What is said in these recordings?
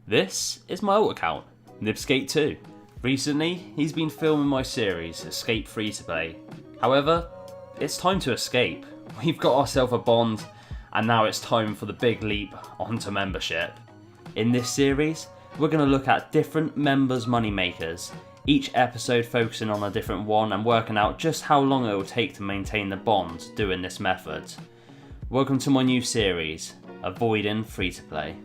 This is my alt account, NibzScape 2. Recently, he's been filming my series, Escape Free to Play. However, it's time to escape. We've got ourselves a bond, and now it's time for the big leap onto membership. In this series, we're going to look at different members' moneymakers, each episode focusing on a different one and working out just how long it will take to maintain the bond doing this method. Welcome to my new series, Avoid F2P.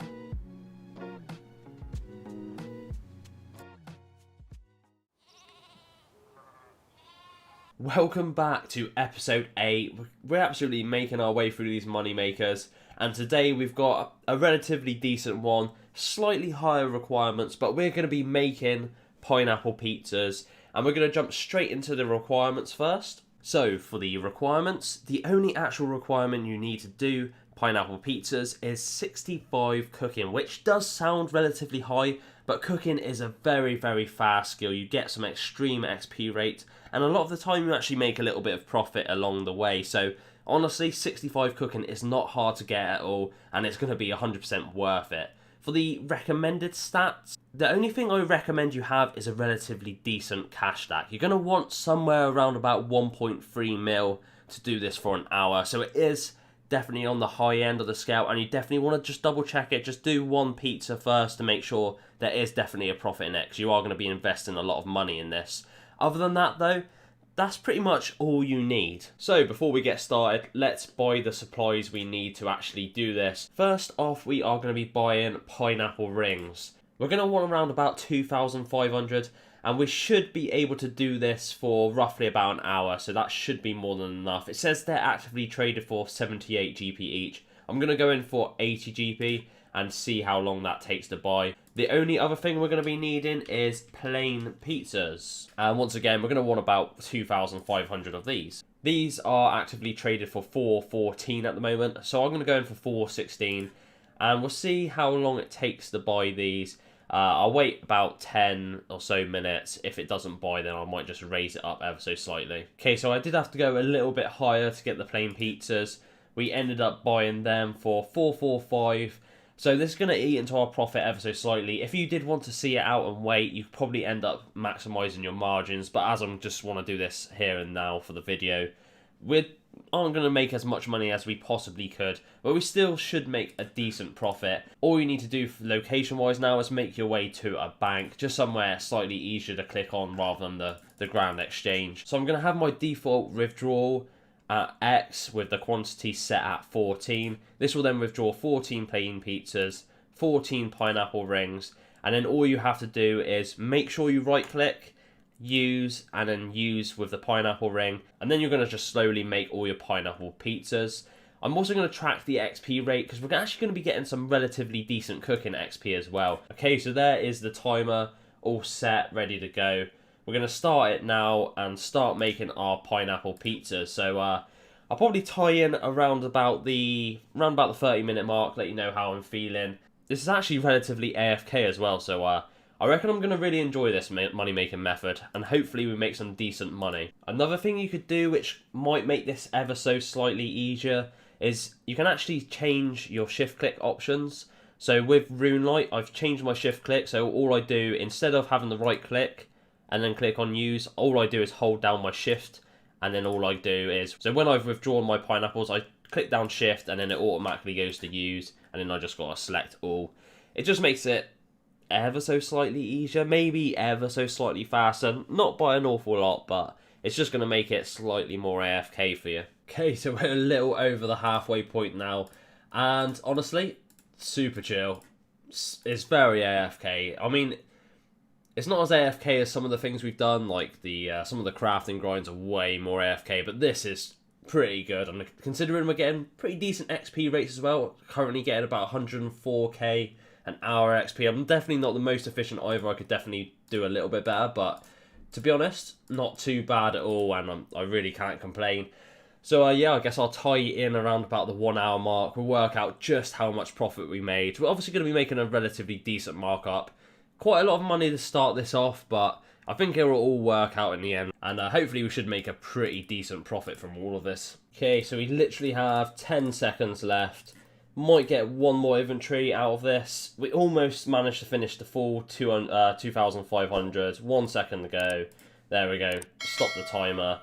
Welcome back to episode 8. We're absolutely making our way through these money makers, and today we've got a relatively decent one, slightly higher requirements, but we're going to be making pineapple pizzas, and we're going to jump straight into the requirements first. So for the requirements, the only actual requirement you need to do pineapple pizzas is 65 cooking, which does sound relatively high, but cooking is a very, very fast skill. You get some extreme XP rate, and a lot of the time you actually make a little bit of profit along the way. So honestly, 65 cooking is not hard to get at all, and it's going to be 100% worth it. For the recommended stats, the only thing I recommend you have is a relatively decent cash stack. You're going to want somewhere around about 1.3 mil to do this for an hour, so it is definitely on the high end of the scale, and you definitely want to just double check it. Just do one pizza first to make sure there is definitely a profit in it, because you are going to be investing a lot of money in this. Other than that though, that's pretty much all you need. So before we get started, let's buy the supplies we need to actually do this. First off, we are going to be buying pineapple rings. We're going to want around about 2,500, and we should be able to do this for roughly about an hour, so that should be more than enough. It says they're actively traded for 78 GP each. I'm going to go in for 80 GP and see how long that takes to buy. The only other thing we're going to be needing is plain pizzas. And once again, we're going to want about 2,500 of these. These are actively traded for 414 at the moment, so I'm going to go in for 416, and we'll see how long it takes to buy these. I'll wait about 10 or so minutes. If it doesn't buy, then I might just raise it up ever so slightly. Okay, so I did have to go a little bit higher to get the plain pizzas. We ended up buying them for 445. So this is going to eat into our profit ever so slightly. If you did want to see it out and wait, you probably end up maximising your margins. But as I just want to do this here and now for the video, we aren't going to make as much money as we possibly could, but we still should make a decent profit. All you need to do location-wise now is make your way to a bank, just somewhere slightly easier to click on rather than the grand exchange. So I'm going to have my default withdrawal at X with the quantity set at 14. This will then withdraw 14 plain pizzas, 14 pineapple rings, and then all you have to do is make sure you right click, use, and then use with the pineapple ring, and then you're going to just slowly make all your pineapple pizzas. I'm also going to track the XP rate, because we're actually going to be getting some relatively decent cooking XP as well. Okay, so there is the timer all set, ready to go. We're going to start it now and start making our pineapple pizzas. So I'll probably tie in around about the 30-minute mark, let you know how I'm feeling. This is actually relatively AFK as well, so I reckon I'm going to really enjoy this money-making method, and hopefully we make some decent money. Another thing you could do, which might make this ever so slightly easier, is you can actually change your shift-click options. So with RuneLite, I've changed my shift-click, so all I do, instead of having the right-click and then click on use, all I do is hold down my shift, and then all I do is, so when I've withdrawn my pineapples, I click down shift, and then it automatically goes to use, and then I just got to select all. It just makes it ever so slightly easier, maybe ever so slightly faster, not by an awful lot, but it's just going to make it slightly more AFK for you. Okay, so we're a little over the halfway point now, and honestly, super chill. It's very AFK. I mean, it's not as AFK as some of the things we've done, like some of the crafting grinds are way more AFK, but this is pretty good. And considering we're getting pretty decent XP rates as well, currently getting about 104k an hour XP. I'm definitely not the most efficient either. I could definitely do a little bit better, but to be honest, not too bad at all, and I really can't complain. So yeah, I guess I'll tie in around about the 1 hour mark. We'll work out just how much profit we made. We're obviously going to be making a relatively decent markup. Quite a lot of money to start this off, but I think it will all work out in the end, and hopefully we should make a pretty decent profit from all of this. Okay, so we literally have 10 seconds left. Might get one more inventory out of this. We almost managed to finish the full 2,500. 1 second to go. There we go. Stop the timer.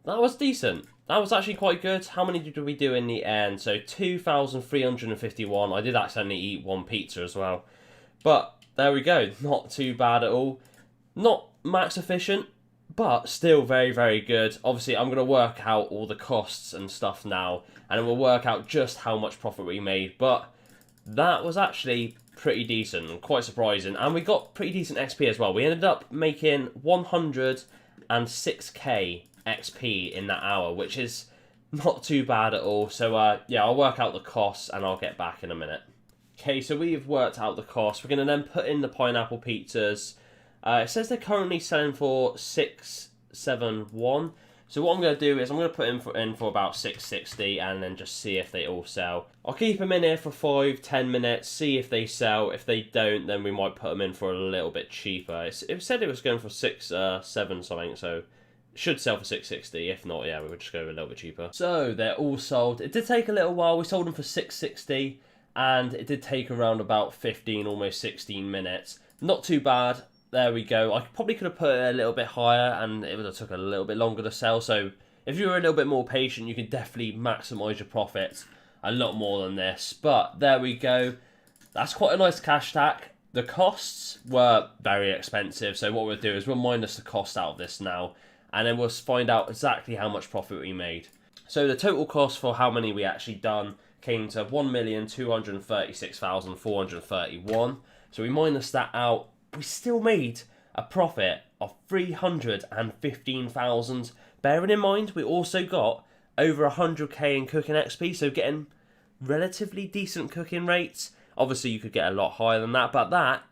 That was decent. That was actually quite good. How many did we do in the end? So 2,351. I did accidentally eat one pizza as well. But there we go. Not too bad at all. Not max efficient, but still very, very good. Obviously, I'm going to work out all the costs and stuff now, and we'll work out just how much profit we made. But that was actually pretty decent and quite surprising. And we got pretty decent XP as well. We ended up making 106k XP in that hour, which is not too bad at all. So yeah, I'll work out the costs and I'll get back in a minute. Okay, so we've worked out the cost. We're going to then put in the pineapple pizzas. It says they're currently selling for 671. So what I'm going to do is I'm going to put in for about 660 and then just see if they all sell. I'll keep them in here for 5-10 minutes, see if they sell. If they don't, then we might put them in for a little bit cheaper. It said it was going for 7 something, so it should sell for 660. If not, yeah, we would just go a little bit cheaper. So they're all sold. It did take a little while. We sold them for 660 and it did take around about 15, almost 16 minutes. Not too bad. There we go. I probably could have put it a little bit higher and it would have took a little bit longer to sell. So if you were a little bit more patient, you could definitely maximise your profits a lot more than this. But there we go. That's quite a nice cash stack. The costs were very expensive. So what we'll do is we'll minus the cost out of this now. And then we'll find out exactly how much profit we made. So the total cost for how many we actually done came to 1,236,431. So we minus that out. We still made a profit of 315,000. Bearing in mind, we also got over 100k in cooking XP, so getting relatively decent cooking rates. Obviously, you could get a lot higher than that, but that,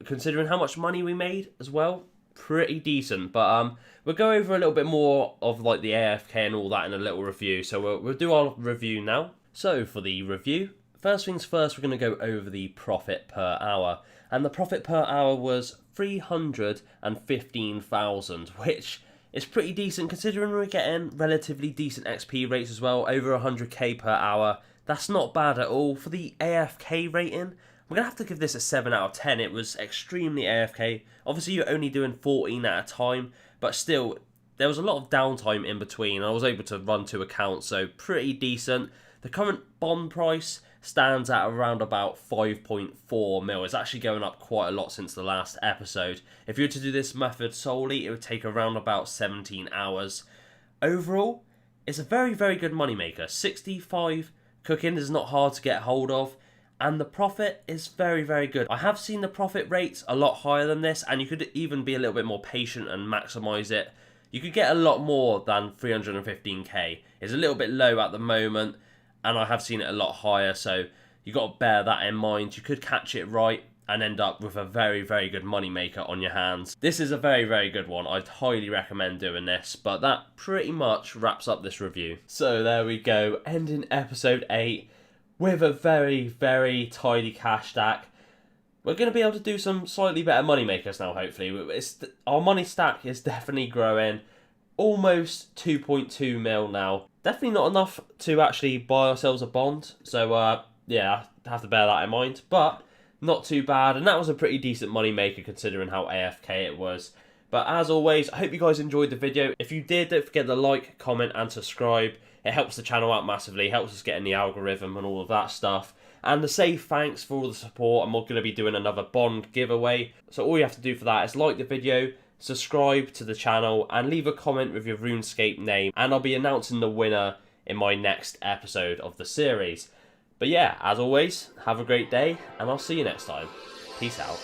considering how much money we made as well, pretty decent. But we'll go over a little bit more of like the AFK and all that in a little review. So we'll do our review now. So for the review, first things first, we're going to go over the profit per hour. And the profit per hour was 315,000, which is pretty decent considering we're getting relatively decent XP rates as well, over 100k per hour. That's not bad at all. For the AFK rating, we're going to have to give this a 7 out of 10. It was extremely AFK. Obviously, you're only doing 14 at a time, but still, there was a lot of downtime in between. I was able to run 2 accounts, so pretty decent. The current bond price stands at around about 5.4 mil. It's actually going up quite a lot since the last episode. If you were to do this method solely, it would take around about 17 hours. Overall, it's a very, very good moneymaker. 65 cooking is not hard to get hold of, and the profit is very, very good. I have seen the profit rates a lot higher than this, and you could even be a little bit more patient and maximise it. You could get a lot more than 315k. It's a little bit low at the moment, and I have seen it a lot higher, so you got to bear that in mind. You could catch it right and end up with a very, very good moneymaker on your hands. This is a very, very good one. I'd highly recommend doing this, but that pretty much wraps up this review. So there we go, ending episode 8 with a very, very tidy cash stack. We're going to be able to do some slightly better moneymakers now, hopefully. Our money stack is definitely growing. Almost 2.2 mil now. Definitely not enough to actually buy ourselves a bond. So, yeah, I have to bear that in mind. But not too bad. And that was a pretty decent money maker considering how AFK it was. But as always, I hope you guys enjoyed the video. If you did, don't forget to like, comment and subscribe. It helps the channel out massively. Helps us get in the algorithm and all of that stuff. And to say thanks for all the support, I'm going to be doing another bond giveaway. So all you have to do for that is like the video, subscribe to the channel, and leave a comment with your RuneScape name, and I'll be announcing the winner in my next episode of the series. But yeah, as always, have a great day, and I'll see you next time. Peace out.